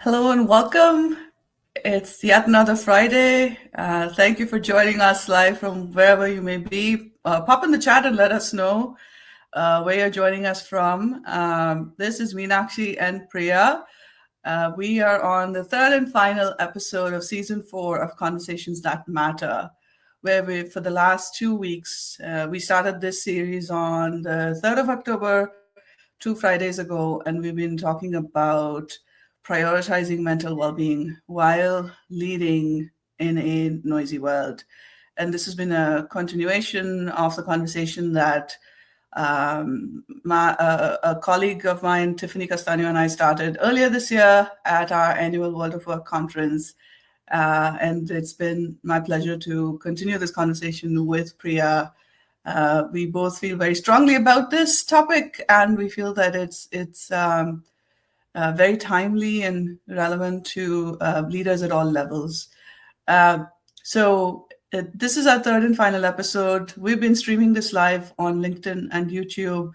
Hello and welcome. It's yet another Friday. Thank you for joining us live from wherever you may be. Pop in the chat and let us know where you're joining us from. This is Meenakshi and Priya. We are on the third and final episode of season 4 of Conversations That Matter, where for the last 2 weeks, we started this series on the 3rd of October, 2 Fridays ago, and we've been talking about prioritizing mental well-being while leading in a noisy world. And this has been a continuation of the conversation that a colleague of mine, Tiffany Castaño, and I started earlier this year at our annual World of Work conference. And it's been my pleasure to continue this conversation with Priya. We both feel very strongly about this topic, and we feel that it's very timely and relevant to leaders at all levels. This is our third and final episode. We've been streaming this live on LinkedIn and YouTube.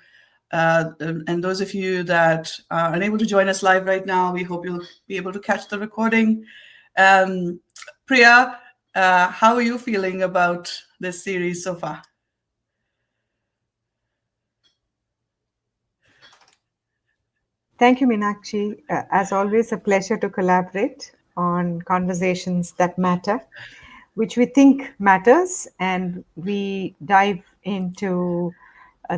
And those of you that are unable to join us live right now, we hope you'll be able to catch the recording. Priya, how are you feeling about this series so far? Thank you, Meenakshi. As always, a pleasure to collaborate on conversations that matter, which we think matters, and we dive into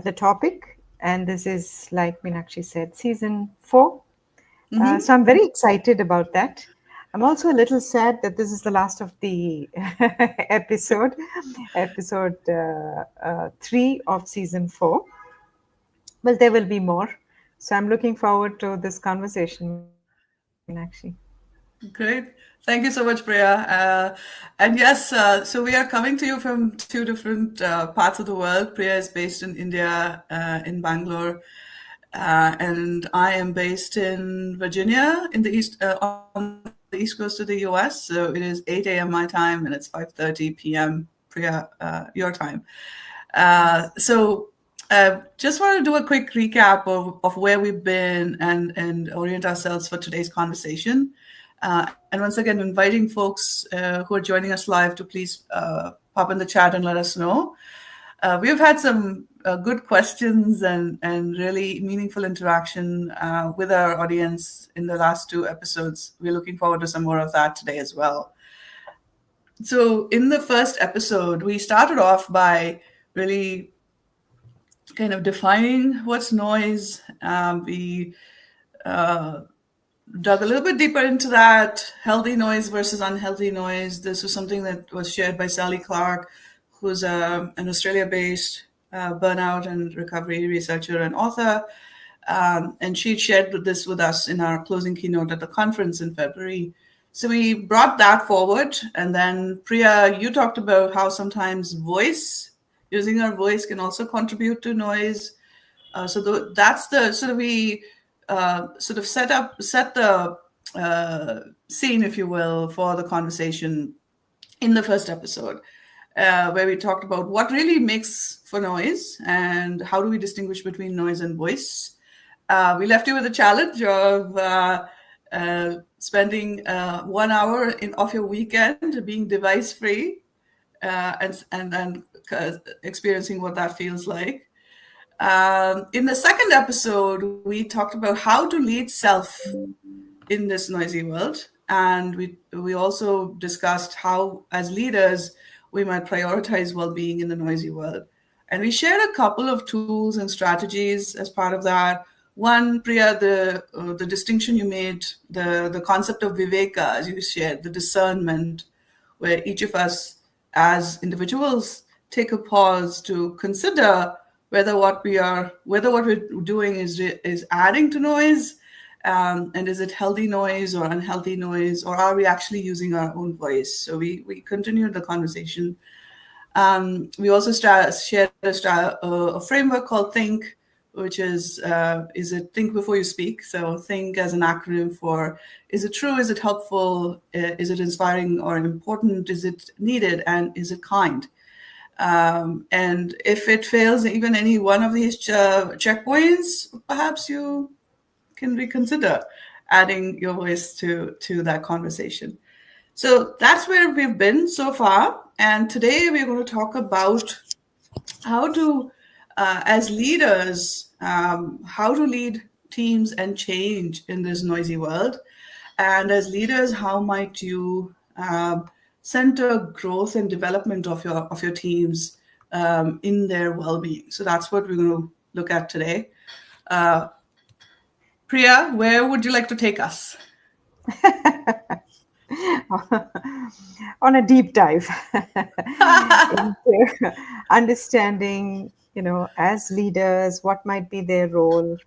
the topic. And this is, like Meenakshi said, season 4. So I'm very excited about that. I'm also a little sad that this is the last of the episode 3 of season 4. Well, there will be more. So I'm looking forward to this conversation, Meenakshi. Great. Thank you so much, Priya. And yes, so we are coming to you from 2 different parts of the world. Priya is based in India, in Bangalore, and I am based in Virginia, in the east, on the east coast of the U.S. So it is 8 a.m. my time, and it's 5:30 p.m. Priya, your time. Just want to do a quick recap of where we've been and orient ourselves for today's conversation. And once again, inviting folks who are joining us live to please pop in the chat and let us know. We've had some good questions and really meaningful interaction with our audience in the last 2 episodes. We're looking forward to some more of that today as well. So in the first episode, we started off by really kind of defining what's noise. We dug a little bit deeper into that, healthy noise versus unhealthy noise. This was something that was shared by Sally Clark, who's an Australia-based burnout and recovery researcher and author. And she shared this with us in our closing keynote at the conference in February. So we brought that forward. And then Priya, you talked about how sometimes using our voice can also contribute to noise. That's the sort of set the scene, if you will, for the conversation in the first episode, where we talked about what really makes for noise and how do we distinguish between noise and voice. We left you with a challenge of spending 1 hour of your weekend being device-free and experiencing what that feels like. In the second episode, we talked about how to lead self in this noisy world. And we also discussed how, as leaders, we might prioritize well-being in the noisy world. And we shared a couple of tools and strategies as part of that. One, Priya, the distinction you made, the concept of viveka, as you shared, the discernment, where each of us as individuals take a pause to consider whether what we're doing is adding to noise, and is it healthy noise or unhealthy noise, or are we actually using our own voice? So we continued the conversation. We also shared a framework called Think, which is it think before you speak? So Think as an acronym for, is it true, is it helpful, is it inspiring or important, is it needed, and is it kind? And if it fails even any one of these checkpoints, perhaps you can reconsider. adding your voice to that conversation. So that's where we've been so far. And today we're going to talk about how to, as leaders, how to lead teams and change in this noisy world. And as leaders, how might you center growth and development of your teams in their well-being? So that's what we're going to look at today. Priya, where would you like to take us? On a deep dive into understanding, as leaders, what might be their role,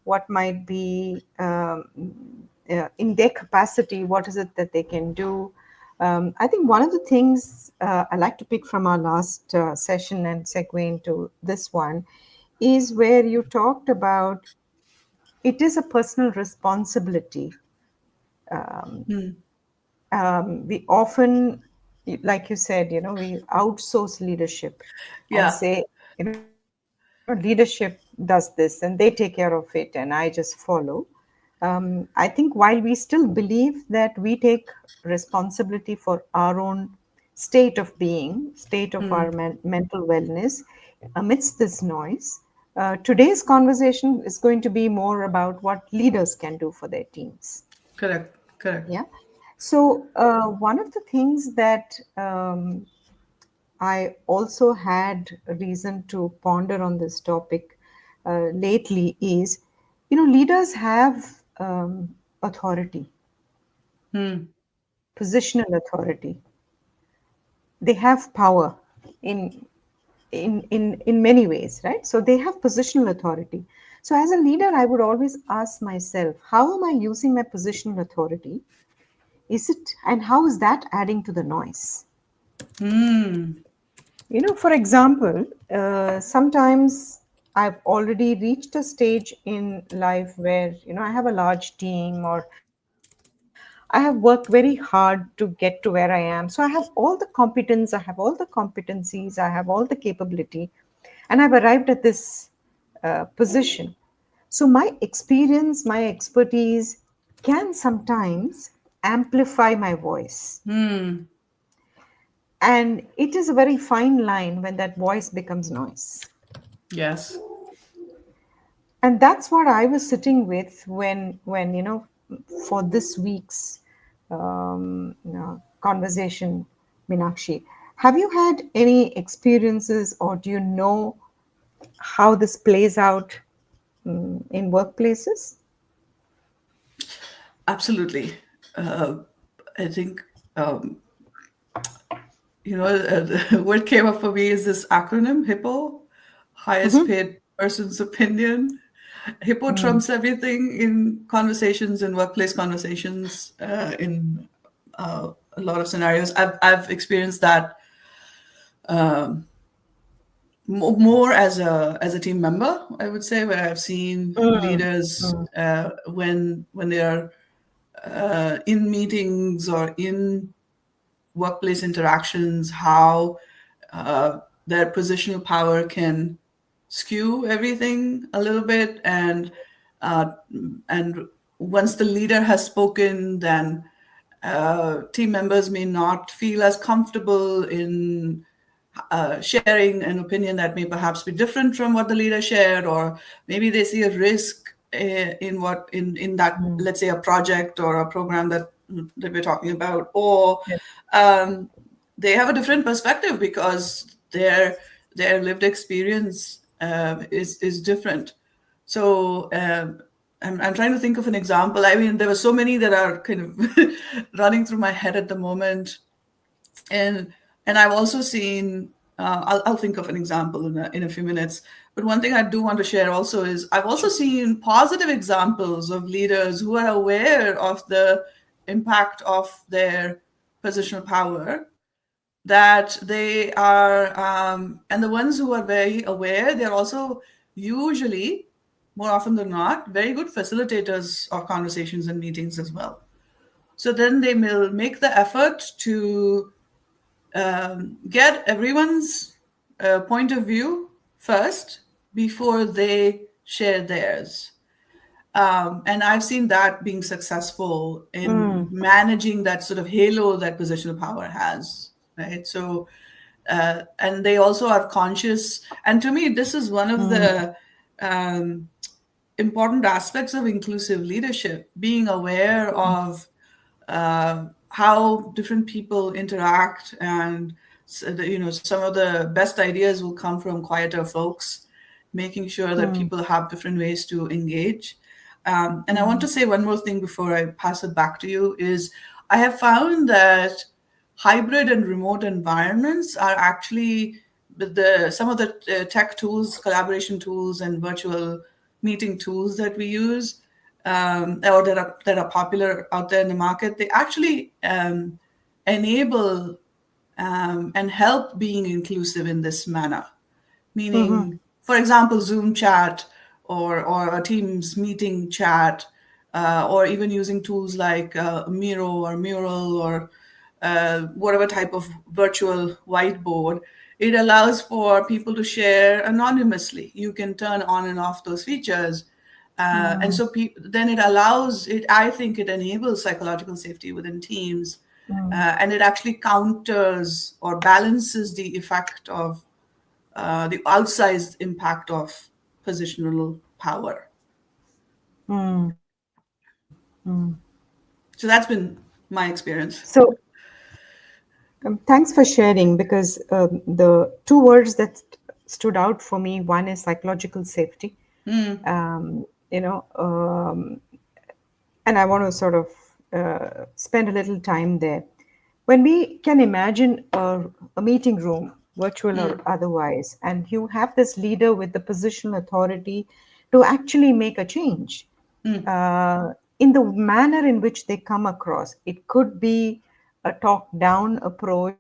what might be in their capacity, what is it that they can do. I think one of the things I like to pick from our last session and segue into this one is where you talked about it is a personal responsibility. We often, like you said, we outsource leadership and Yeah, say, leadership does this and they take care of it and I just follow. I think while we still believe that we take responsibility for our own state of being, state of our mental wellness amidst this noise, today's conversation is going to be more about what leaders can do for their teams. correct, correct. Yeah. So, one of the things that I also had a reason to ponder on this topic lately is, leaders have authority, positional authority. They have power in in many ways, right? So they have positional authority. So as a leader, I would always ask myself, how am I using my positional authority? Is it, and how is that adding to the noise? For example, sometimes I've already reached a stage in life where, I have a large team or I have worked very hard to get to where I am. So I have all the competence, I have all the competencies, I have all the capability, and I've arrived at this position. So my experience, my expertise can sometimes amplify my voice. And it is a very fine line when that voice becomes noise. Yes. And that's what I was sitting with when for this week's conversation, Meenakshi. Have you had any experiences, or do you know how this plays out in workplaces? Absolutely. Uh, I think, what came up for me is this acronym HIPPO, highest Mm-hmm. paid person's opinion. HIPPO Mm. trumps everything in conversations, in workplace conversations, in a lot of scenarios. I've experienced that more as a team member, I would say, where I've seen Mm. leaders Mm. when they are in meetings or in workplace interactions, how their positional power can skew everything a little bit, uh, and once the leader has spoken, then team members may not feel as comfortable in sharing an opinion that may perhaps be different from what the leader shared, or maybe they see a risk in that, Mm. let's say, a project or a program that we're talking about, or Yes. um, they have a different perspective because their lived experience is different. So I'm trying to think of an example. I mean, there were so many that are kind of running through my head at the moment, and I've also seen. I'll think of an example in a few minutes. But one thing I do want to share also is I've also seen positive examples of leaders who are aware of the impact of their positional power, that they are, and the ones who are very aware, they're also usually, more often than not, very good facilitators of conversations and meetings as well. So then they will make the effort to get everyone's point of view first before they share theirs. And I've seen that being successful in Mm, managing that sort of halo that position of power has, right? So, and they also are conscious. And to me, this is one of mm, the um, important aspects of inclusive leadership, being aware of how different people interact, and some of the best ideas will come from quieter folks, making sure that mm, people have different ways to engage. And I want mm, to say one more thing before I pass it back to you is I have found that hybrid and remote environments are actually some of the tech tools, collaboration tools, and virtual meeting tools that we use, or that are popular out there in the market. They actually enable and help being inclusive in this manner. mhm, Meaning, for example, Zoom chat or a Teams meeting chat, or even using tools like Miro or Mural or whatever type of virtual whiteboard. It allows for people to share anonymously. You can turn on and off those features. And mm, so then it allows it, I think it enables psychological safety within teams. mm, And it actually counters or balances the effect of the outsized impact of positional power. mm, mm. So that's been my experience. So, thanks for sharing because the two words that stood out for me, one is psychological safety. You know, and I want to sort of spend a little time there. When we can imagine a meeting room, virtual or otherwise, and you have this leader with the positional authority to actually make a change in the manner in which they come across. It could be a top down approach,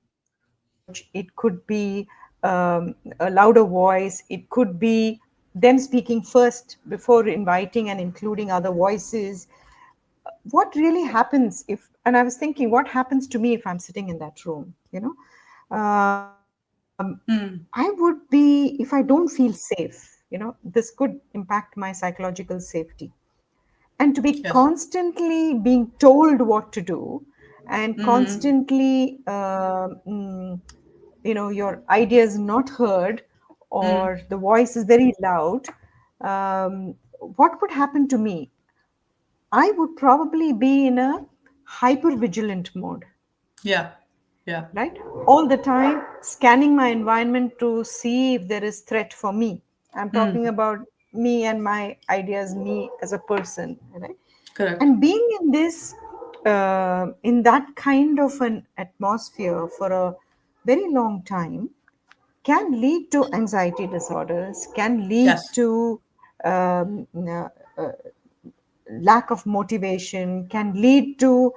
it could be a louder voice, it could be them speaking first before inviting and including other voices. What really happens if, and I was thinking, what happens to me if I'm sitting in that room, I would be, if I don't feel safe, this could impact my psychological safety. And to be Yes. constantly being told what to do and constantly your ideas not heard or the voice is very loud, what would happen to me? I would probably be in a hyper vigilant mode, Yeah. Yeah. right? All the time scanning my environment to see if there is threat for me. I'm talking about me and my ideas, me as a person, right? Correct. And being in this in that kind of an atmosphere for a very long time can lead to anxiety disorders, can lead Yes. to um, uh, lack of motivation, can lead to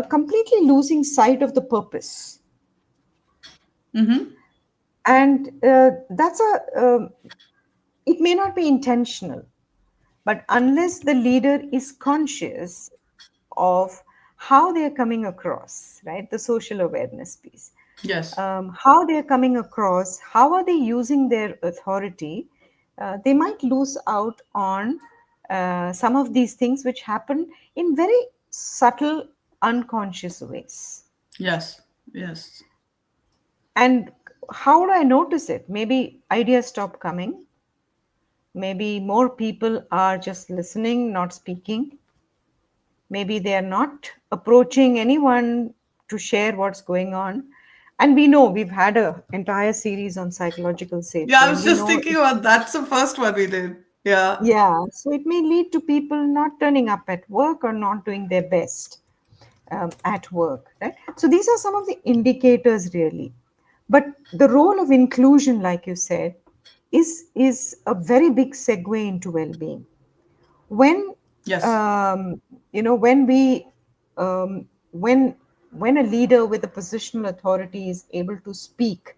completely losing sight of the purpose. And that's it may not be intentional, but unless the leader is conscious of how they are coming across, right? The social awareness piece. Yes. How they are coming across, how are they using their authority? They might lose out on some of these things which happen in very subtle, unconscious ways. Yes. Yes. And how do I notice it? Maybe ideas stop coming. Maybe more people are just listening, not speaking. Maybe they are not approaching anyone to share what's going on. And we know we've had an entire series on psychological Yeah, safety, I and was we just know thinking about that's the first one we did. Yeah. yeah, so it may lead to people not turning up at work or not doing their best at work, right? So these are some of the indicators, really. But the role of inclusion, like you said, is a very big segue into well-being. When Yes. um, when we when a leader with a positional authority is able to speak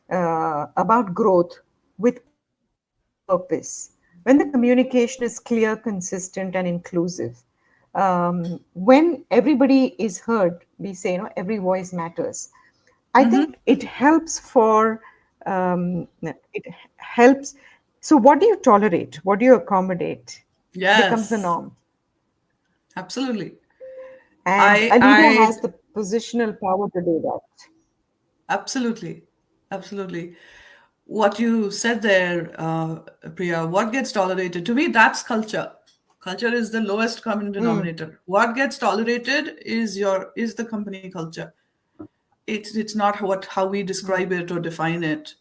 about growth with purpose, when the communication is clear, consistent, and inclusive, when everybody is heard, we say, every voice matters. I think it helps for it helps. So, what do you tolerate? What do you accommodate? becomes the Yes, norm. absolutely. And I a leader I has the positional power to do that. absolutely, absolutely. What you said there, Priya, what gets tolerated, to me, that's culture. Culture is the lowest common Mm, denominator. What gets tolerated is the company culture. It's not what how we mm, describe it or define it.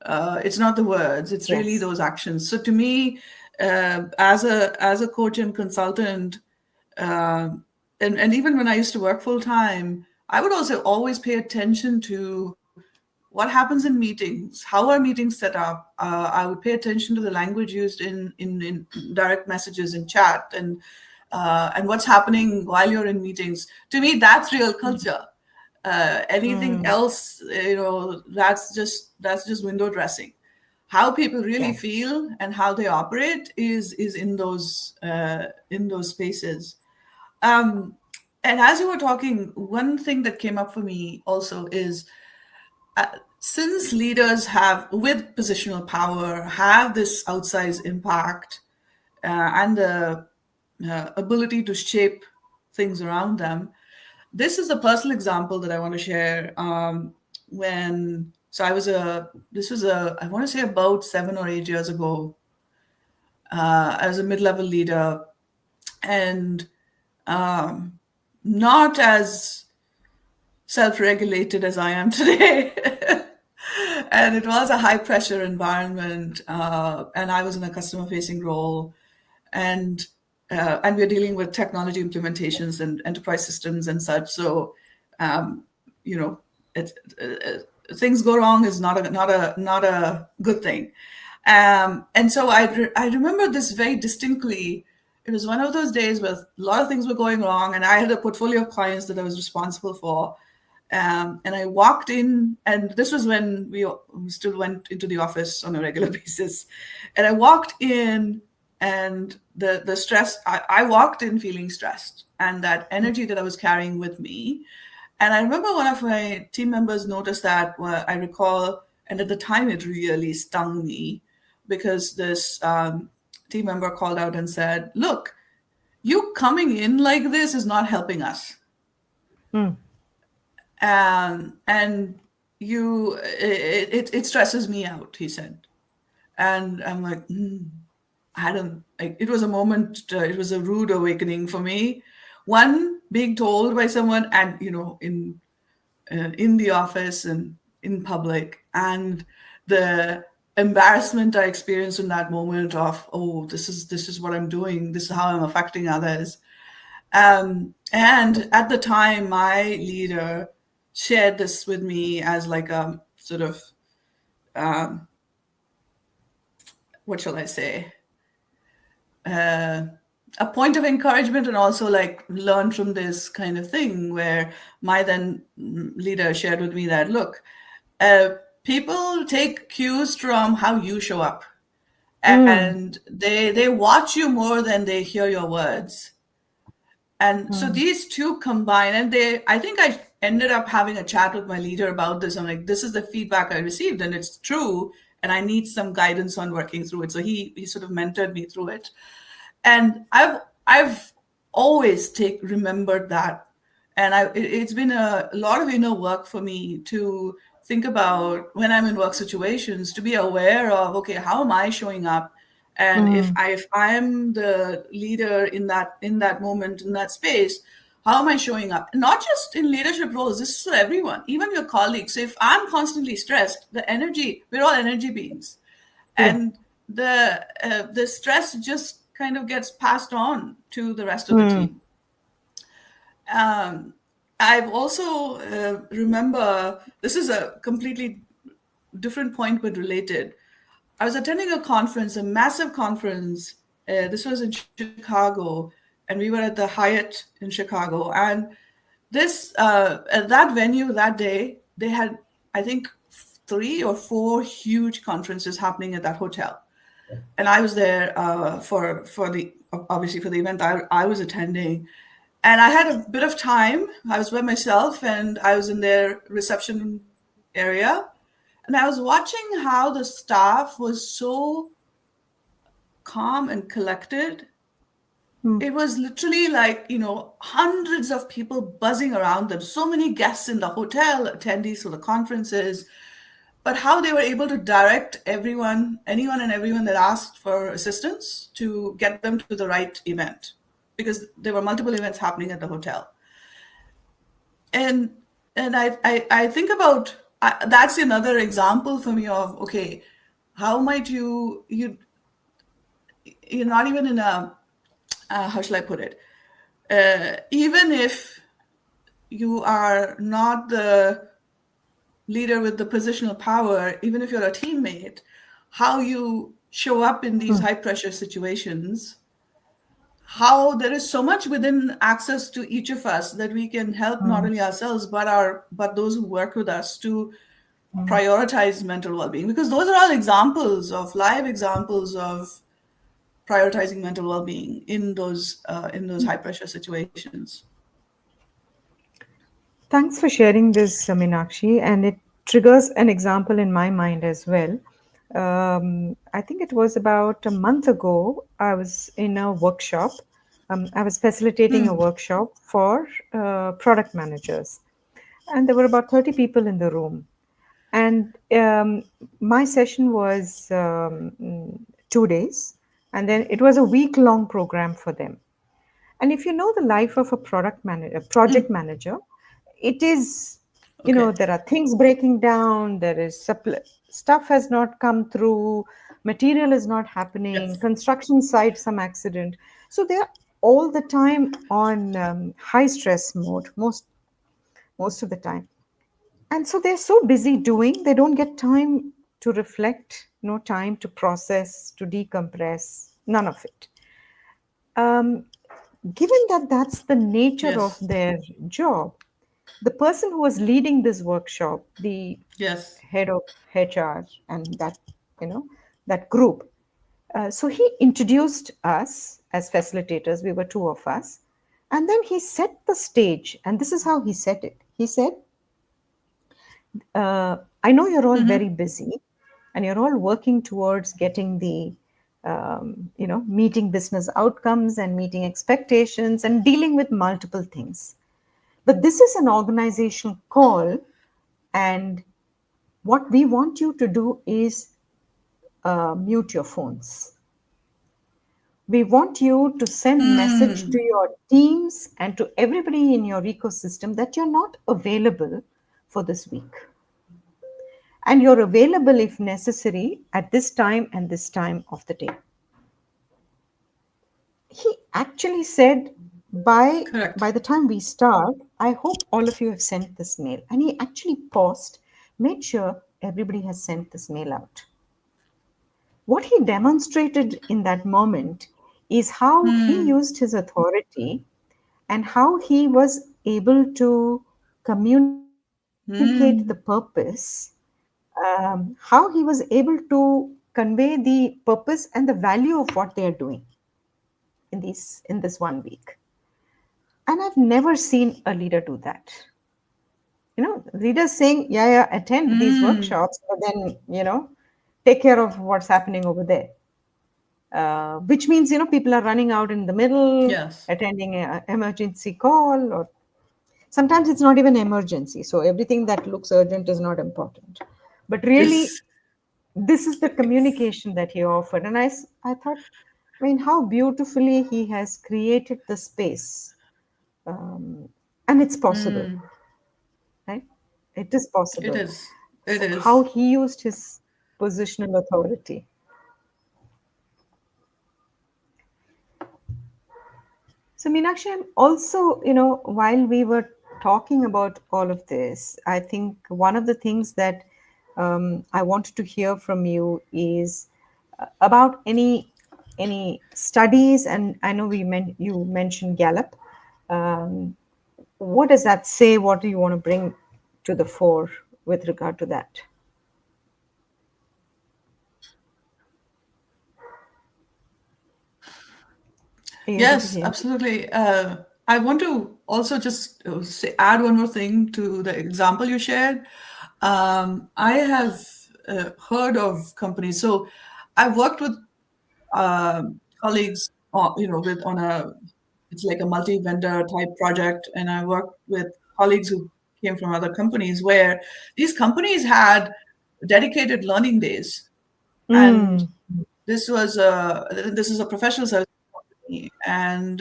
It's not the words, it's really yes. those actions. So to me, as a coach and consultant, um, and even when I used to work full time, I would also always pay attention to what happens in meetings, how are meetings set up. I would pay attention to the language used in direct messages in chat, and what's happening while you're in meetings. To me, that's real culture. Anything Mm, else, that's just window dressing. How people really yes. feel and how they operate is in those spaces. Um, and as you were talking, one thing that came up for me also is, since leaders have, with positional power, have this outsized impact, and the ability to shape things around them. This is a personal example that I want to share. When so I was a this was a I want to say about 7 or 8 years ago. I was a mid-level leader, and um, not as self-regulated as I am today. And it was a high pressure environment, and I was in a customer facing role, and and we're dealing with technology implementations and enterprise systems and such. So, you know, it, things go wrong is not a good thing. And so I remember this very distinctly. It was one of those days where a lot of things were going wrong, and I had a portfolio of clients that I was responsible for. And I walked in, and this was when we still went into the office on a regular basis. And I walked in, and the stress, I walked in feeling stressed, and that energy that I was carrying with me. And I remember one of my team members noticed that, well, I recall, and at the time it really stung me, because this team member called out and said, "Look, you coming in like this is not helping us." Mm, And it stresses me out, he said. And I'm like, I don't like, it was a moment, it was a rude awakening for me. One, being told by someone, and in the office and in public, and the embarrassment I experienced in that moment of, oh, this is what I'm doing, this is how I'm affecting others. And at the time, my leader shared this with me as like a sort of, um, what shall I say, uh, a point of encouragement, and also like learn from this kind of thing, where my then leader shared with me that, look, uh, people take cues from how you show up, mm, and they watch you more than they hear your words. And so mm, these two combine, and I think I ended up having a chat with my leader about this. I'm like, this is the feedback I received, and it's true, and I need some guidance on working through it. So he sort of mentored me through it. And I've always remembered that. And it's been a lot of inner work for me to think about, when I'm in work situations, to be aware of, okay, how am I showing up? And if mm, I'm the leader in that moment, in that space, how am I showing up? Not just in leadership roles, this is for everyone, even your colleagues. So if I'm constantly stressed, we're all energy beings, yeah. and the stress just kind of gets passed on to the rest of the Mm, team. Um, I've also remember, this is a completely different point but related. I was attending a conference, a massive conference. This was in Chicago, and we were at the Hyatt in Chicago. And this at that venue that day, they had, I think, 3 or 4 huge conferences happening at that hotel. And I was there for the obviously for the event I was attending, and I had a bit of time. I was by myself, and I was in their reception area, and I was watching how the staff was so calm and collected, it was literally like, hundreds of people buzzing around them, so many guests in the hotel, attendees for the conferences, but how they were able to direct anyone and everyone that asked for assistance to get them to the right event, because there were multiple events happening at the hotel. And I think about, that's another example for me of, okay, how might you're not even in a, how shall I put it, even if you are not the leader with the positional power, even if you're a teammate, how you show up in these high pressure situations, how there is so much within access to each of us that we can help not only ourselves but those who work with us to prioritize mental well-being, because those are all examples of live examples of prioritizing mental well-being in those high pressure situations. Thanks for sharing this, Meenakshi, and it triggers an example in my mind as well. I think it was about a month ago, I was in a workshop. I was facilitating a workshop for product managers, and there were about 30 people in the room. And my session was 2 days, and then it was a week-long program for them. And if you know the life of a product manager, project manager, it is, Okay. there are things breaking down, there is stuff has not come through, material is not happening, Yes. construction site, some accident. So they're all the time on high stress mode, most of the time. And so they're so busy doing, they don't get time to reflect, no time to process, to decompress, none of it. Um, Given that that's the nature of Yes. their job, the person who was leading this workshop, the Yes. head of HR and you know, that group, so he introduced us as facilitators. We were two of us. And then he set the stage, and this is how he set it. He said, I know you're all very busy and you're all working towards getting the, meeting business outcomes and meeting expectations and dealing with multiple things. But this is an organizational call, and what we want you to do is mute your phones. We want you to send message to your teams and to everybody in your ecosystem that you're not available for this week. And you're available if necessary at this time and this time of the day. He actually said, by Correct. the time we start, I hope all of you have sent this mail. And he actually paused, made sure everybody has sent this mail out. What he demonstrated in that moment is how he used his authority and how he was able to communicate the purpose, how he was able to convey the purpose and the value of what they are doing in this 1 week. And I've never seen a leader do that. Leaders saying, yeah, attend these workshops, but then, take care of what's happening over there. Which means, people are running out in the middle, Yes. attending an emergency call, or sometimes it's not even emergency. So everything that looks urgent is not important. But really, Yes. this is the Yes. communication that he offered. And I thought, I mean, how beautifully he has created the space. And it's possible, right? It is It possible. is. It So, how is. he used his positional authority. So, Meenakshi, I'm also, while we were talking about all of this, I think one of the things that I wanted to hear from you is about any studies, and I know you mentioned Gallup. Um, what does that say? What do you want to bring to the fore with regard to that? Are you able to Yes, hear me? absolutely. I want to also just add one more thing to the example you shared. I have heard of companies. So I've worked with colleagues with on a it's like a multi-vendor type project, and I worked with colleagues who came from other companies where these companies had dedicated learning days, and Mm, this is a professional service company, and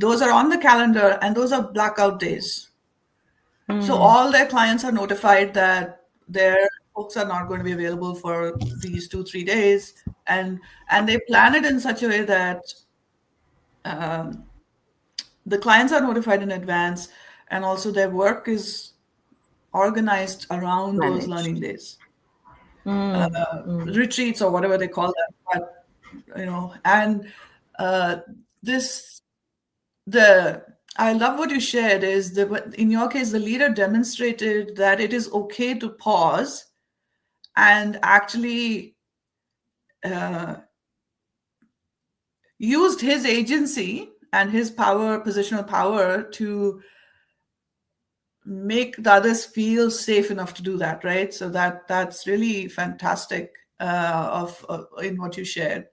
those are on the calendar, and those are blackout days. So mm, all their clients are notified that their folks are not going to be available for these 2 3 days, and they plan it in such a way that um, the clients are notified in advance, and also their work is organized around those learning managed. days, Mm, mm, retreats or whatever they call them. But and uh, this the I love what you shared is in your case the leader demonstrated that it is okay to pause and actually uh, used his agency and his positional power to make the others feel safe enough to do that, right? So that's really fantastic of in what you shared.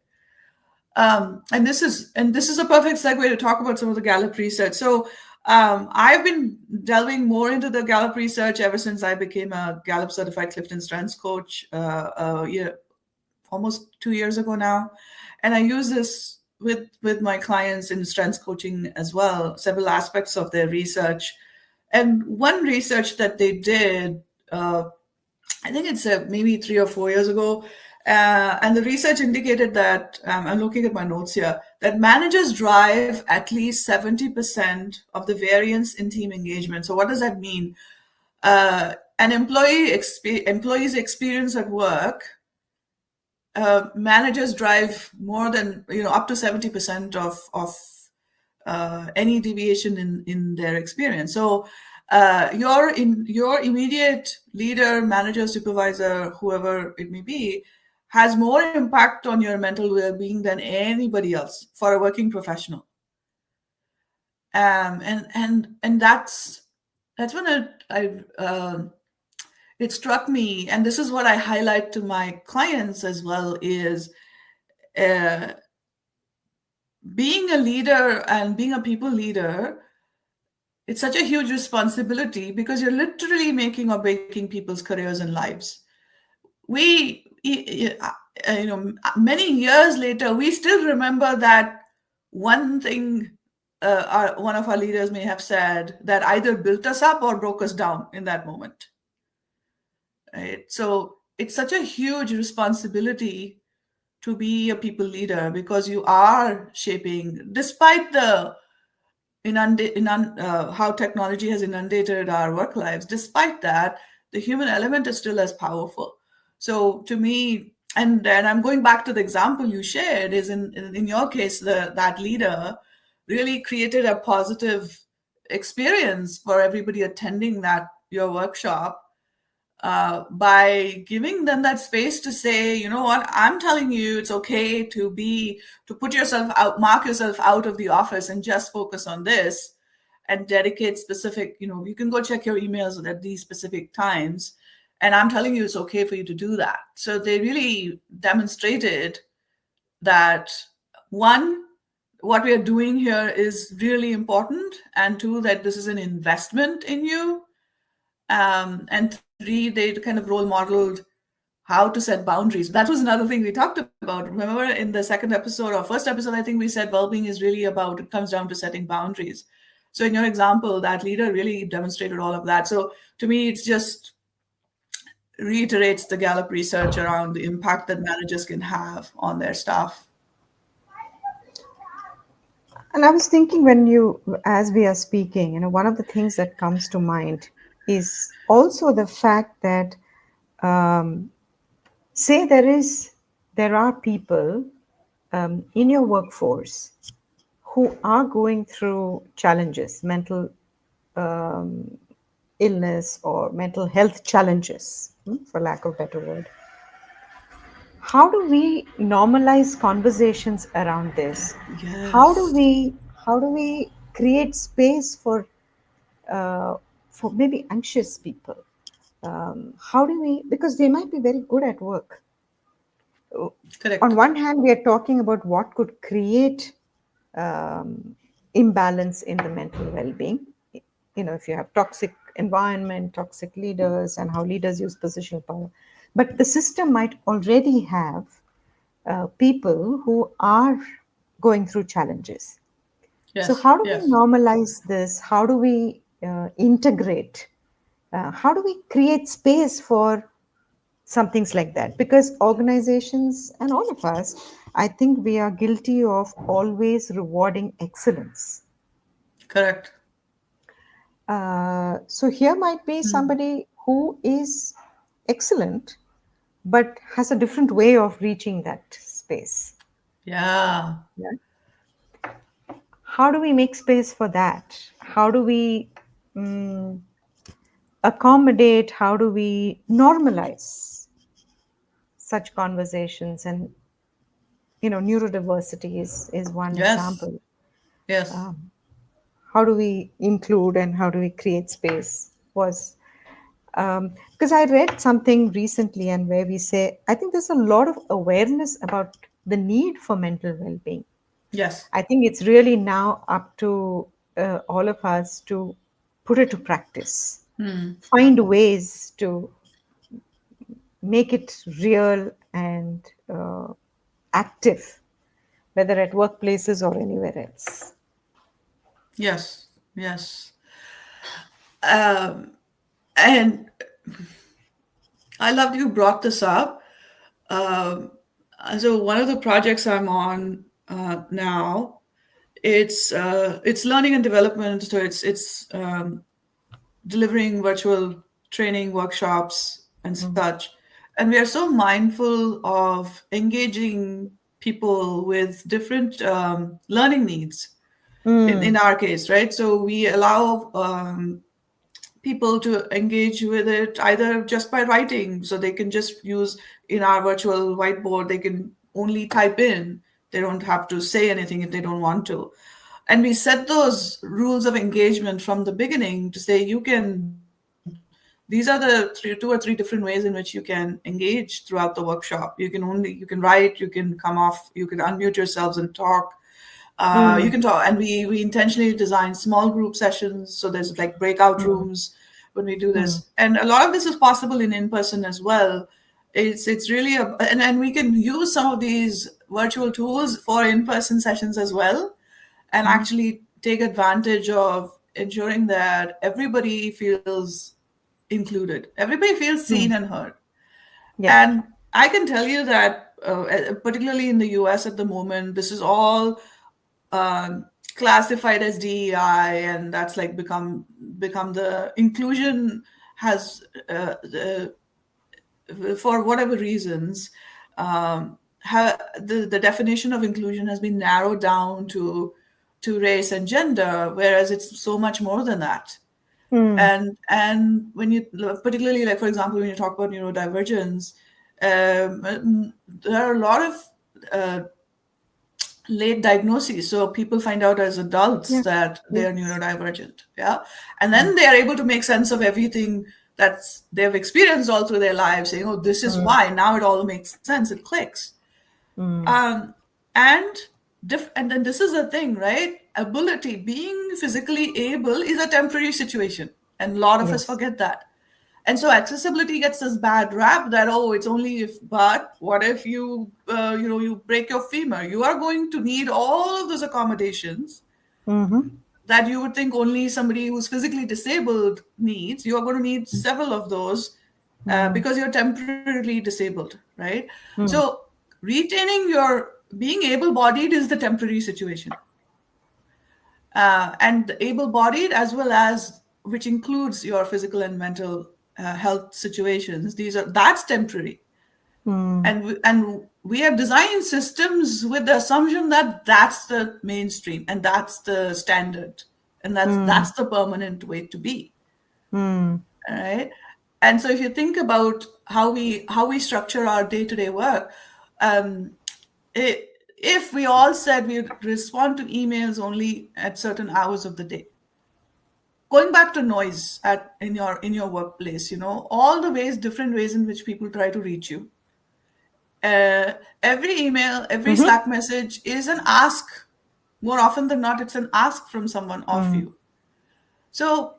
And this is a perfect segue to talk about some of the Gallup research. So I've been delving more into the Gallup research ever since I became a Gallup certified Clifton Strengths coach, almost 2 years ago now, and I use this with my clients in strengths coaching as well. Several aspects of their research, and one research that they did. I think it's maybe 3 or 4 years ago. And the research indicated that, I'm looking at my notes here, that managers drive at least 70% of the variance in team engagement. So, what does that mean? An employee's experience at work, managers drive more than, up to 70% of any deviation in their experience. So your immediate leader, manager, supervisor, whoever it may be, has more impact on your mental well-being than anybody else for a working professional. And that's when it struck me, and this is what I highlight to my clients as well, is uh, being a leader and being a people leader, it's such a huge responsibility because you're literally making or breaking people's careers and lives. Many years later, we still remember that one thing one of our leaders may have said that either built us up or broke us down in that moment. Right? So it's such a huge responsibility to be a people leader because you are shaping, despite the how technology has inundated our work lives. Despite that, the human element is still as powerful. So to me, and I'm going back to the example you shared, is in your case, that leader really created a positive experience for everybody attending that your workshop, by giving them that space to say, you know what, I'm telling you, it's okay to put yourself out, mark yourself out of the office and just focus on this and dedicate specific, you can go check your emails at these specific times. And I'm telling you, it's okay for you to do that. So they really demonstrated that, one, what we are doing here is really important, and two, that this is an investment in you, and three, they kind of role modeled how to set boundaries. That was another thing we talked about. Remember in the second episode or first episode, I think we said well-being is really about, it comes down to setting boundaries. So in your example, that leader really demonstrated all of that. So to me, it's just reiterates the Gallup research around the impact that managers can have on their staff. And I was thinking as we are speaking, one of the things that comes to mind is also the fact that, um, say there are people in your workforce who are going through challenges, mental um, illness or mental health challenges, for lack of a better word. How do we normalize conversations around this? How do Yes, we how do we create space uh, for maybe anxious people? How do we, because they might be very good at work. On correct. one hand, we are talking about what could create imbalance in the mental well-being. If you have toxic environment, toxic leaders, and how leaders use positional power. But the system might already have people who are going through challenges. So Yes. how do we Yes. normalize this? How do we integrate? How do we create space for some things like that? Because organizations and all of us, I think we are guilty of always rewarding excellence. Correct. So here might be somebody who is excellent but has a different way of reaching that space. Yeah. Yeah. How do we make space for that? How do we mm, accommodate? How do we normalize such conversations? And neurodiversity is one Yes. example. Yes. How do we include and how do we create space was because I read something recently and where we say I think there's a lot of awareness about the need for mental well-being. Yes. I think it's really now up to all of us to put it to practice, find ways to make it real and active, whether at workplaces or anywhere else. Yes. Yes. And I love you brought this up. Um, so one of the projects I'm on now, it's learning and development. So it's delivering virtual training workshops and Mm. such. And we are so mindful of engaging people with different learning needs in Mm. our case, right? So we allow people to engage with it either just by writing, so they can just use in our virtual whiteboard, they can only type in, they don't have to say anything if they don't want to. And we set those rules of engagement from the beginning to say these are the two or three different ways in which you can engage throughout the workshop. You can write, you can come off, you can unmute yourselves and talk. You Mm. can talk, and we intentionally design small group sessions, so there's like breakout Mm. rooms when we do Mm. this, and a lot of this is possible in person as well. It's really and we can use some of these virtual tools for in-person sessions as well, and Mm. actually take advantage of ensuring that everybody feels included, everybody feels seen Mm. and heard. Yeah. And I can tell you that, particularly in the US at the moment, this is all classified as DEI, and that's like become the inclusion has for whatever reasons, the definition of inclusion has been narrowed down to race and gender, whereas it's so much more than that. Mm. And when you, particularly like for example, when you talk about neurodivergence, there are a lot of late diagnoses. So people find out as adults Yeah. that they are Yes. neurodivergent. Yeah. And Mm. then they are able to make sense of everything that's they've experienced all through their lives, saying, oh, this is Mm. why. Now it all makes sense. It clicks. Mm. Um, and and then this is the thing, right? Ability, being physically able is a temporary situation. And a lot of us Yes. forget that. And so accessibility gets this bad rap that, oh, it's only if, but what if you break your femur? You are going to need all of those accommodations Mm-hmm. that you would think only somebody who's physically disabled needs. You are going to need several of those Mm. because you're temporarily disabled, right? Mm. So retaining your being able-bodied is the temporary situation, and able-bodied as well as which includes your physical and mental health situations. That's temporary, Mm. and we have designed systems with the assumption that that's the mainstream and that's the standard, and that's Mm. the permanent way to be. Mm. All right. And so if you think about how we structure our day-to-day work, um, if we all said we would respond to emails only at certain hours of the day, going back to noise in your workplace, all the different ways in which people try to reach you. Every email, every Mm-hmm. Slack message is an ask. More often than not, it's an ask from someone of Mm, you. So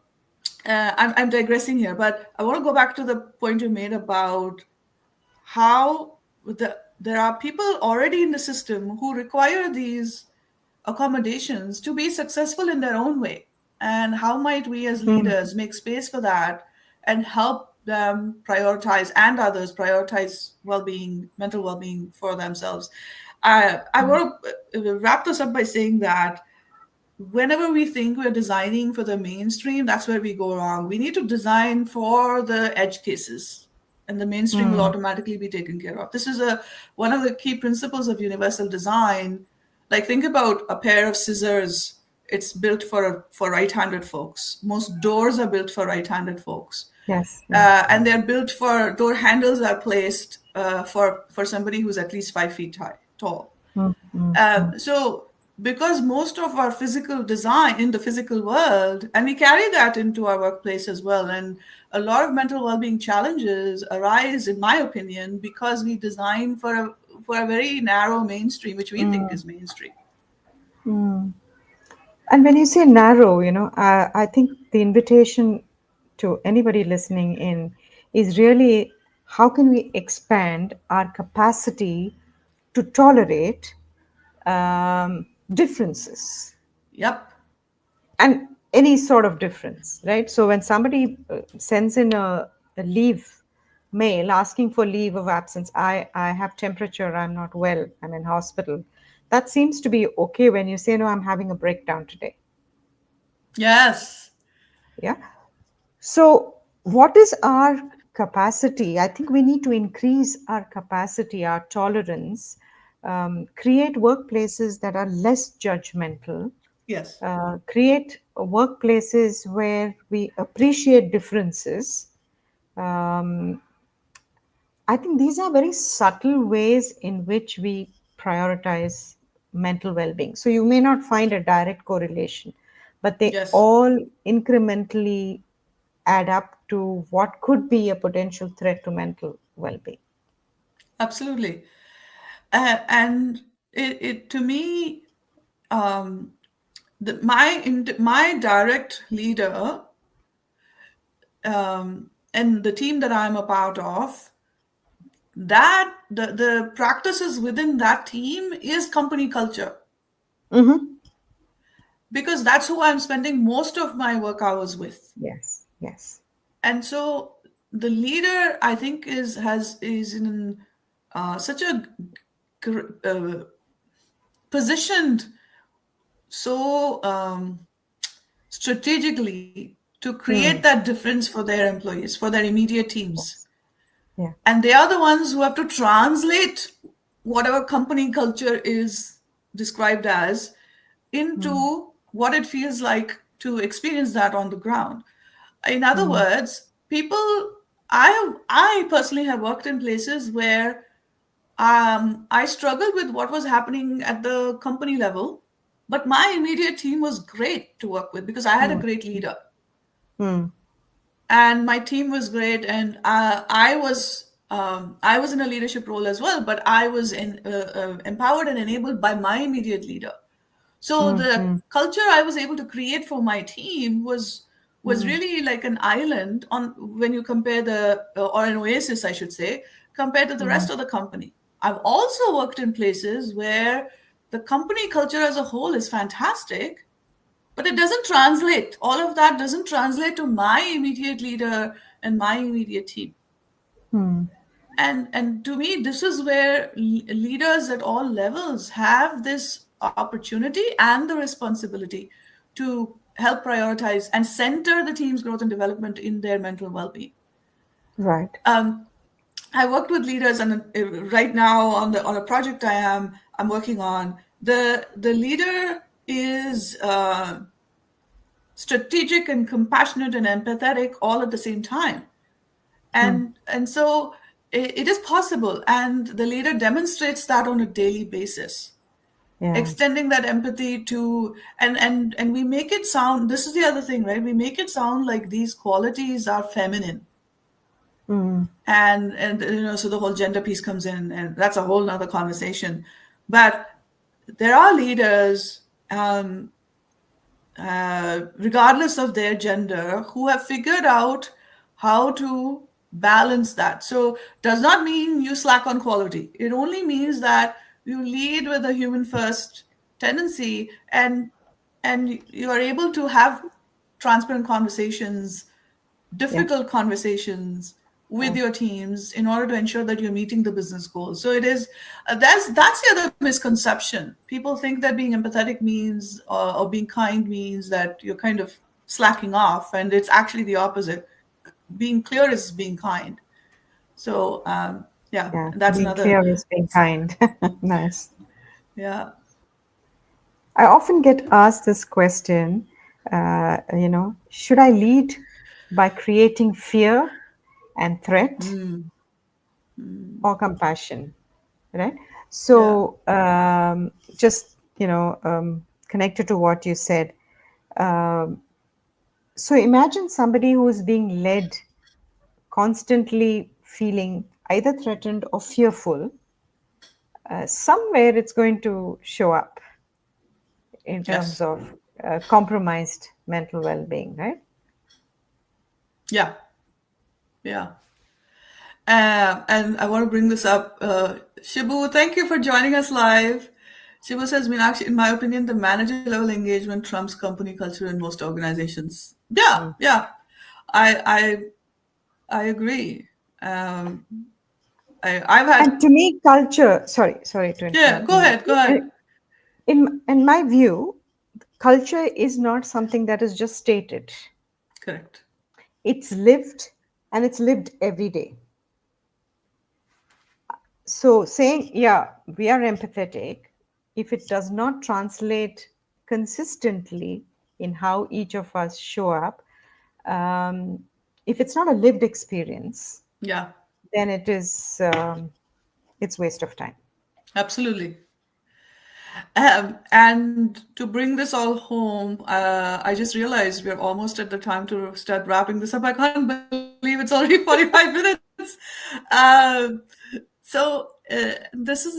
I'm digressing here, but I want to go back to the point you made about how there are people already in the system who require these accommodations to be successful in their own way. And how might we as mm, leaders make space for that and help them prioritize and others prioritize well-being, mental well-being for themselves? I mm, want to wrap this up by saying that whenever we think we're designing for the mainstream, that's where we go wrong. We need to design for the edge cases, and the mainstream will mm, automatically be taken care of. This is a one of the key principles of universal design. Like think about a pair of scissors. It's built for right-handed folks. Most doors are built for right-handed folks, yes, yes. and they're built for door handles are placed for somebody who's at least 5 feet tall. Mm, mm, mm. So, because most of our physical design in the physical world, and we carry that into our workplace as well, and a lot of mental well-being challenges arise, in my opinion, because we design for a very narrow mainstream, which we think Mm, is mainstream. mm. And when you say narrow, I think the invitation to anybody listening in is really how can we expand our capacity to tolerate differences Yep. and any sort of difference, right? So when somebody sends in a leave mail asking for leave of absence, I have temperature, I'm not well, I'm in hospital. That seems to be okay when you say, no, I'm having a breakdown today. Yes. Yeah. So, what is our capacity? I think we need to increase our capacity, our tolerance, create workplaces that are less judgmental, Yes. create workplaces where we appreciate differences. Um, I think these are very subtle ways in which we prioritize mental well being. So, you may not find a direct correlation, but they Yes. all incrementally add up to what could be a potential threat to mental well being. Absolutely. And it to me, um, my direct leader and the team that I'm a part of, that the practices within that team is company culture, Mm-hmm. because that's who I'm spending most of my work hours with. Yes, yes. And so the leader, I think, is in such a positioned so strategically to create Mm, that difference for their employees, for their immediate teams. yes. Yeah. And they are the ones who have to translate whatever company culture is described as Mm, into what it feels like to experience that on the ground. In other mm, words, people, I personally have worked in places where I struggled with what was happening at the company level, but my immediate team was great to work with because I had a mm, great leader mm, and my team was great, and I was in a leadership role as well, but I was empowered and enabled by my immediate leader. So mm, the mm, culture I was able to create for my team was mm, really like an island on when you compare the or an oasis, I should say, compared to the mm, rest of the company. I've also worked in places where the company culture as a whole is fantastic, but it doesn't translate. All of that doesn't translate to my immediate leader and my immediate team. mm. And to me, this is where leaders at all levels have this opportunity and the responsibility to help prioritize and center the team's growth and development in their mental well-being. Right. um, I worked with leaders, and right now on a project I'm working on, the leader is strategic and compassionate and empathetic all at the same time. Mm, And so it is possible, and the leader demonstrates that on a daily basis, yeah. extending that empathy to and we make it sound, this is the other thing, right? We make it sound like these qualities are feminine, Mm, and so the whole gender piece comes in, and that's a whole nother conversation. But there are leaders, um, regardless of their gender, who have figured out how to balance that. So, does not mean you slack on quality. It only means that you lead with a human first tendency, and you are able to have transparent conversations, Yeah. difficult conversations with Yeah. your teams in order to ensure that you're meeting the business goals. So it is that's the other misconception. People think that being empathetic means or being kind means that you're kind of slacking off, and it's actually the opposite. Being clear is being kind. So yeah, Yeah. that's Being another. clear is being kind. Nice. Yeah. I often get asked this question, should I lead by creating fear and threat Mm, or compassion? Right? yeah. So, just, connected to what you said. So, imagine somebody who is being led, constantly feeling either threatened or fearful. Somewhere it's going to show up in terms Yes. of compromised mental well being, right? Yeah. Yeah. And I want to bring this up. Shibu, thank you for joining us live. Shibu says, Meenakshi, in my opinion, the manager level engagement trumps company culture in most organizations. Yeah, Mm. yeah. I I agree. Um, I've had. And to me, culture, sorry to Yeah, interrupt, go ahead, go Meenakshi. ahead. In my view, culture is not something that is just stated. Correct. It's lived, and it's lived every day. So saying, yeah, we are empathetic, if it does not translate consistently in how each of us show up, um, if it's not a lived experience, Yeah, then it's waste of time. absolutely. And to bring this all home, I just realized we're almost at the time to start wrapping this up. I can't believe it's already 45 minutes. Um, so this is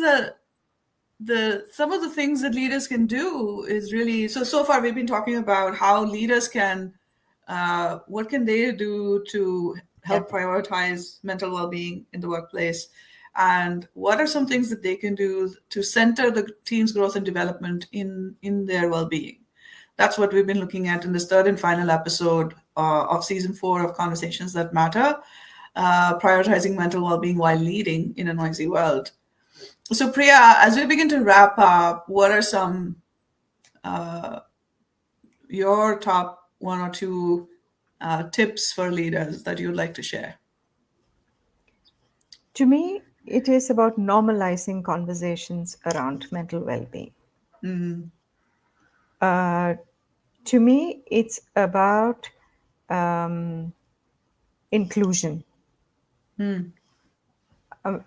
the some of the things that leaders can do is really so far we've been talking about how leaders can what can they do to Yeah. help prioritize mental well-being in the workplace, and what are some things that they can do to center the team's growth and development in their well-being. That's what we've been looking at in this third and final episode of season 4 of Conversations That Matter, prioritizing mental well-being while leading in a noisy world. So, Priya, as we begin to wrap up, what are some your top one or two tips for leaders that you'd like to share? To me, it is about normalizing conversations around mental well being. Mm, Uh, to me, it's about um, inclusion. mm,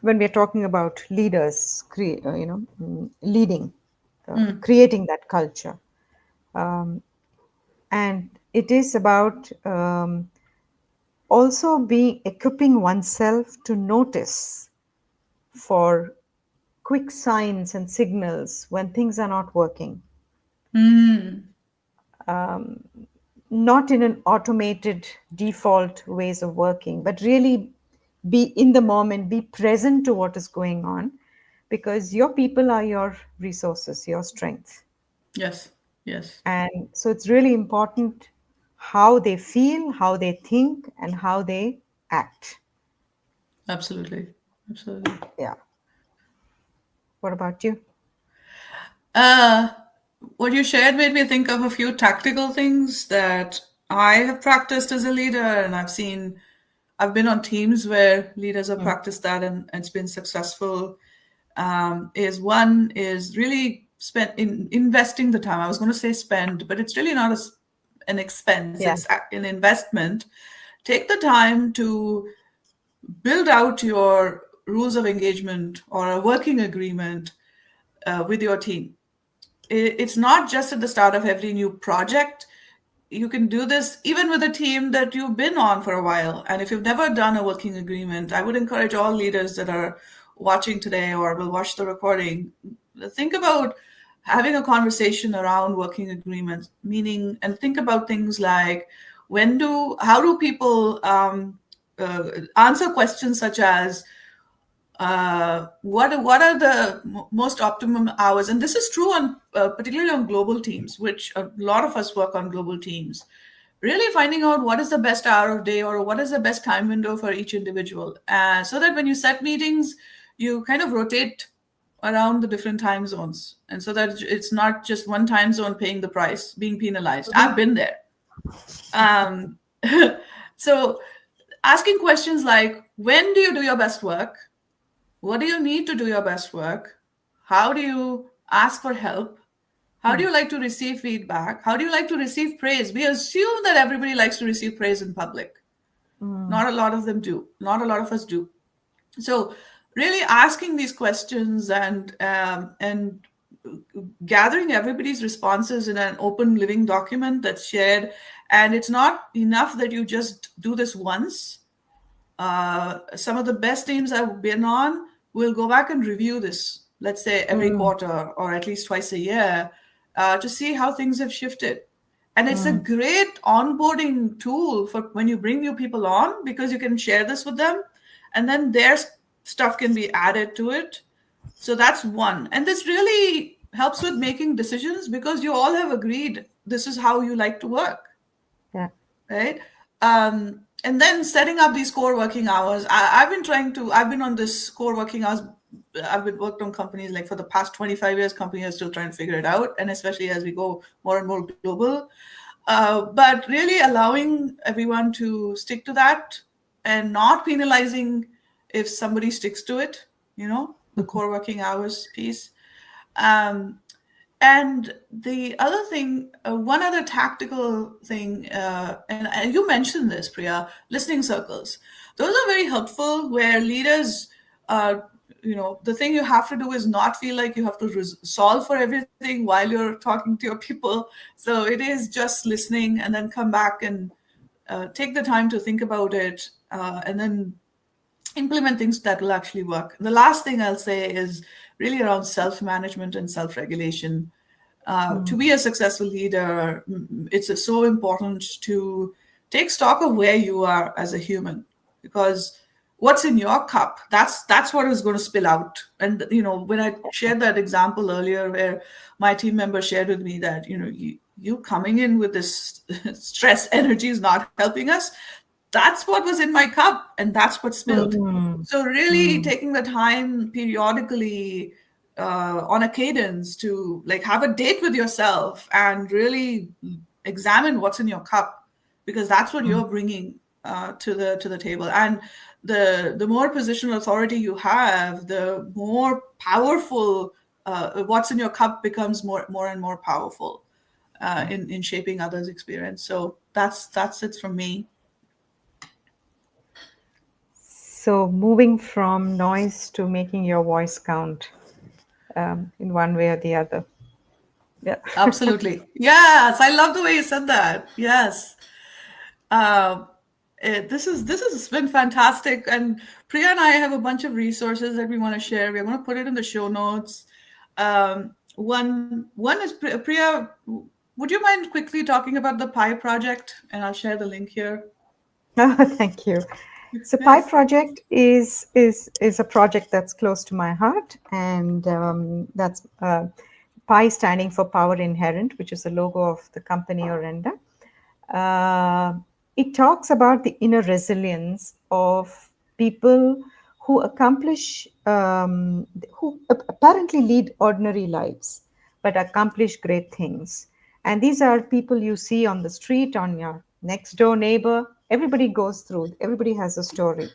When we're talking about leaders, leading, mm, creating that culture. And it is about also being equipping oneself to notice for quick signs and signals when things are not working, mm. not in an automated default ways of working, but really be in the moment, be present to what is going on, because your people are your resources, your strength. Yes, yes, And so it's really important how they feel, how they think, and how they act. absolutely, absolutely. Yeah. What about you? Uh, what you shared made me think of a few tactical things that I have practiced as a leader, and I've been on teams where leaders have Mm. practiced that, and it's been successful. Is one is really spend in investing the time. I was going to say spend, but it's really not an expense. Yeah. It's an investment. Take the time to build out your rules of engagement or a working agreement with your team. It's not just at the start of every new project. You can do this even with a team that you've been on for a while. And if you've never done a working agreement, I would encourage all leaders that are watching today or will watch the recording, think about having a conversation around working agreements, meaning, and think about things like how do people answer questions such as what are the most optimum hours? And this is true on particularly on global teams, which a lot of us work on global teams. Really finding out what is the best hour of day or what is the best time window for each individual, so that when you set meetings, you kind of rotate around the different time zones, and so that it's not just one time zone paying the price, being penalized. I've been there. Um, so asking questions like, when do you do your best work? What do you need to do your best work? How do you ask for help? How do you like to receive feedback? How do you like to receive praise? We assume that everybody likes to receive praise in public. Not a lot of them do. Not a lot of us do. So, really asking these questions and gathering everybody's responses in an open living document that's shared. And it's not enough that you just do this once. Some of the best teams I've been on will go back and review this, let's say every quarter or at least twice a year, to see how things have shifted. And it's a great onboarding tool for when you bring new people on, because you can share this with them and then their stuff can be added to it. So that's one. And this really helps with making decisions because you all have agreed this is how you like to work. Yeah. Right. And then setting up these core working hours. I've been on this core working hours. I've been worked on companies like for the past 25 years. Companies are still trying to figure it out. And especially as we go more and more global. But really allowing everyone to stick to that and not penalizing if somebody sticks to it, the core working hours piece. And the other thing, one other tactical thing, and you mentioned this, Priya, listening circles. Those are very helpful where leaders, the thing you have to do is not feel like you have to solve for everything while you're talking to your people. So it is just listening and then come back and take the time to think about it and then implement things that will actually work. The last thing I'll say is really around self-management and self-regulation. To be a successful leader, it's so important to take stock of where you are as a human, because what's in your cup, that's what is going to spill out. And when I shared that example earlier where my team member shared with me that you coming in with this stress energy is not helping us, that's what was in my cup and that's what spilled. So really taking the time periodically on a cadence to like have a date with yourself and really examine what's in your cup, because that's what you're bringing to the table. And the more positional authority you have, the more powerful what's in your cup becomes more and more powerful in shaping others' experience. So that's it from me. So moving from noise to making your voice count in one way or the other. Yeah. Absolutely. Yes, I love the way you said that. Yes. Um, this has been fantastic, and Priya and I have a bunch of resources that we want to share. We're going to put it in the show notes. One is Priya. Would you mind quickly talking about the Pi project, and I'll share the link here. Thank you. So Pi Yes. project is a project that's close to my heart, and that's Pi standing for Power Inherent, which is the logo of the company Orenda. It talks about the inner resilience of people who who apparently lead ordinary lives, but accomplish great things. And these are people you see on the street, on your next door neighbor. Everybody has a story,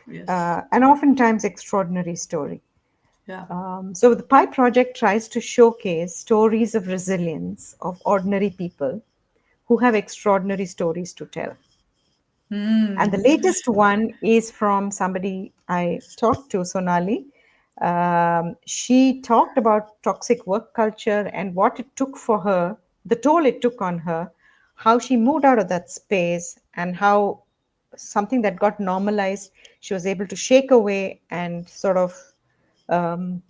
Yes. and oftentimes extraordinary story. Yeah. So the Pi project tries to showcase stories of resilience of ordinary people who have extraordinary stories to tell. And the latest one is from somebody I talked to, Sonali. She talked about toxic work culture and what it took for her, the toll it took on her, how she moved out of that space, and how something that got normalized, she was able to shake away and sort of um,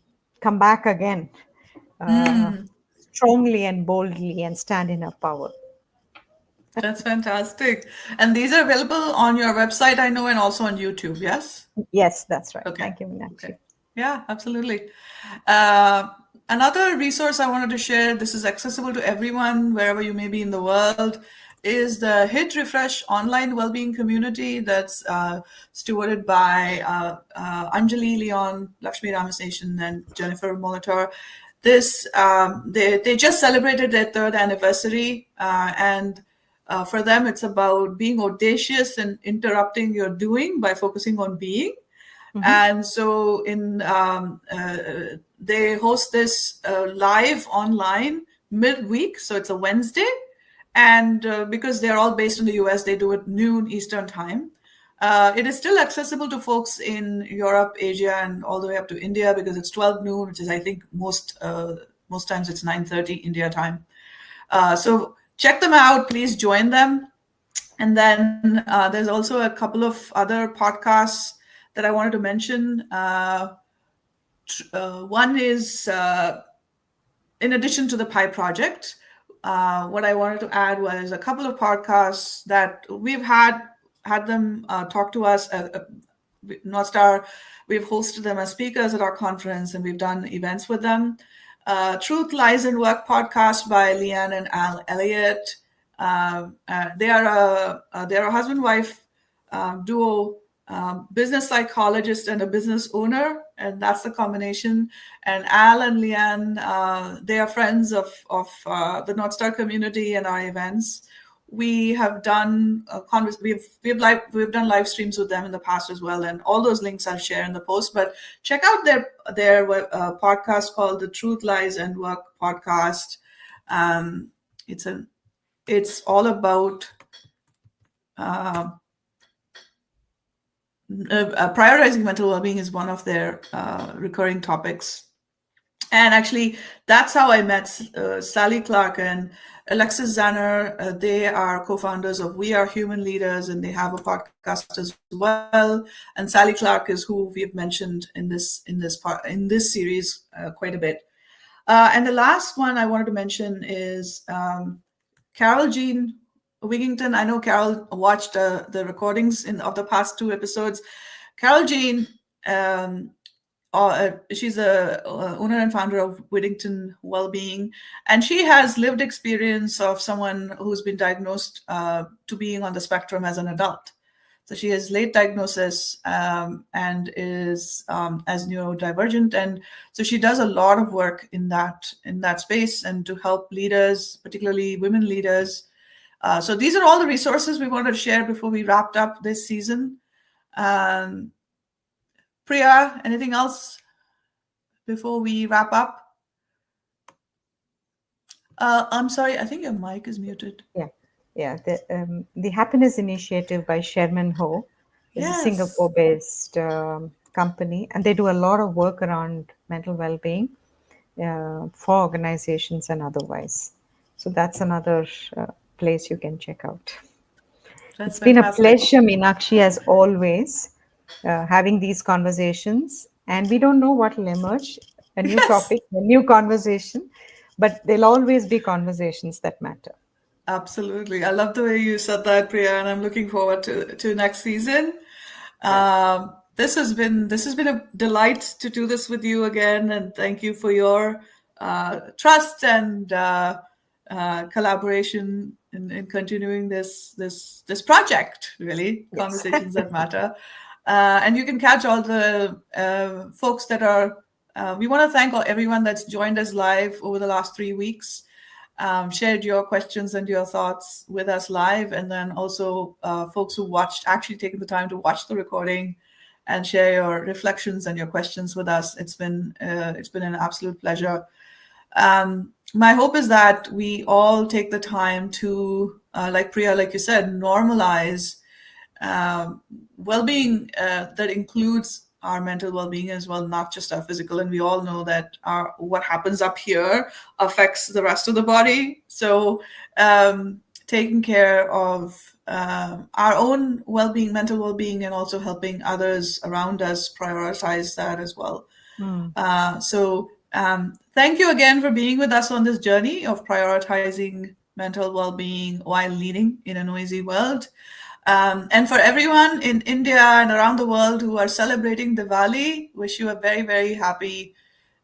come back again. strongly and boldly and stand in our power. That's fantastic. And these are available on your website, I know, and also on YouTube, yes? Yes, that's right. Okay. Thank you, Meenakshi. Okay. Yeah, absolutely. Uh, Another resource I wanted to share, this is accessible to everyone wherever you may be in the world, is the Hit Refresh online well-being community that's stewarded by Anjali Leon, Lakshmi Ramaseshan, and Jennifer Molitor. They just celebrated their third anniversary, and for them, it's about being audacious and interrupting your doing by focusing on being. And so they host this live online midweek. So it's a Wednesday. And because they're all based in the US, they do it noon Eastern time. It is still accessible to folks in Europe, Asia, and all the way up to India because it's 12 noon, which is, I think, most times it's 9:30 India time. So check them out. Please join them. And then there's also a couple of other podcasts that I wanted to mention. One is, in addition to the Pi Project, what I wanted to add was a couple of podcasts that we've had them talk to us. NorthStar, we've hosted them as speakers at our conference, and we've done events with them. Truth, Lies, and Work podcast by Leanne and Al Elliott. They are a husband-wife duo, business psychologist and a business owner, and that's the combination. And Al and Leanne, they are friends of the NorthStar community and our events. We have done we've done live streams with them in the past as well, and all those links I'll share in the post. But check out their podcast called the Truth, Lies, and Work podcast. It's all about prioritizing mental well-being is one of their recurring topics. And actually, that's how I met Sally Clark and Alexis Zanner. They are co-founders of We Are Human Leaders, and they have a podcast as well. And Sally Clark is who we've mentioned in this series quite a bit. And the last one I wanted to mention is Carol Jean Wigington. I know Carol watched the recordings of the past 2 episodes. Carol Jean, she's a owner and founder of Whittington Wellbeing, and she has lived experience of someone who's been diagnosed to being on the spectrum as an adult. So she has late diagnosis and is as neurodivergent, and so she does a lot of work in that space and to help leaders, particularly women leaders. So these are all the resources we wanted to share before we wrapped up this season. Priya, anything else before we wrap up? I'm sorry, I think your mic is muted. Yeah. The Happiness Initiative by Sherman Ho is a Singapore-based company, and they do a lot of work around mental well-being for organizations and otherwise. So that's another place you can check out. It's been a pleasure, Meenakshi, as always, having these conversations. And we don't know what will emerge, a new topic, a new conversation, but there'll always be conversations that matter. Absolutely. I love the way you said that, Priya, and I'm looking forward to next season. This has been a delight to do this with you again, and thank you for your trust and collaboration in continuing this project. Really, yes. Conversations that matter. And you can catch all the folks that are. We want to thank everyone that's joined us live over the last 3 weeks. Shared your questions and your thoughts with us live, and then also folks who actually taken the time to watch the recording and share your reflections and your questions with us. It's been an absolute pleasure. My hope is that we all take the time to, like Priya, like you said, normalize well-being that includes our mental well-being as well, not just our physical. And we all know that what happens up here affects the rest of the body. So taking care of our own well-being, mental well-being, and also helping others around us prioritize that as well. So Thank you again for being with us on this journey of prioritizing mental well-being while leading in a noisy world. And for everyone in India and around the world who are celebrating Diwali, wish you a very, very happy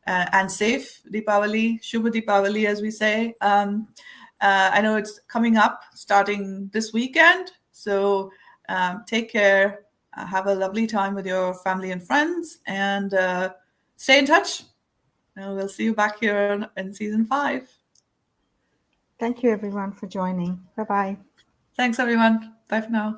and safe Deepavali, Shubha Deepavali, as we say. I know it's coming up starting this weekend, so take care. Have a lovely time with your family and friends, and stay in touch. And we'll see you back here in season 5. Thank you, everyone, for joining. Bye-bye. Thanks, everyone. Bye for now.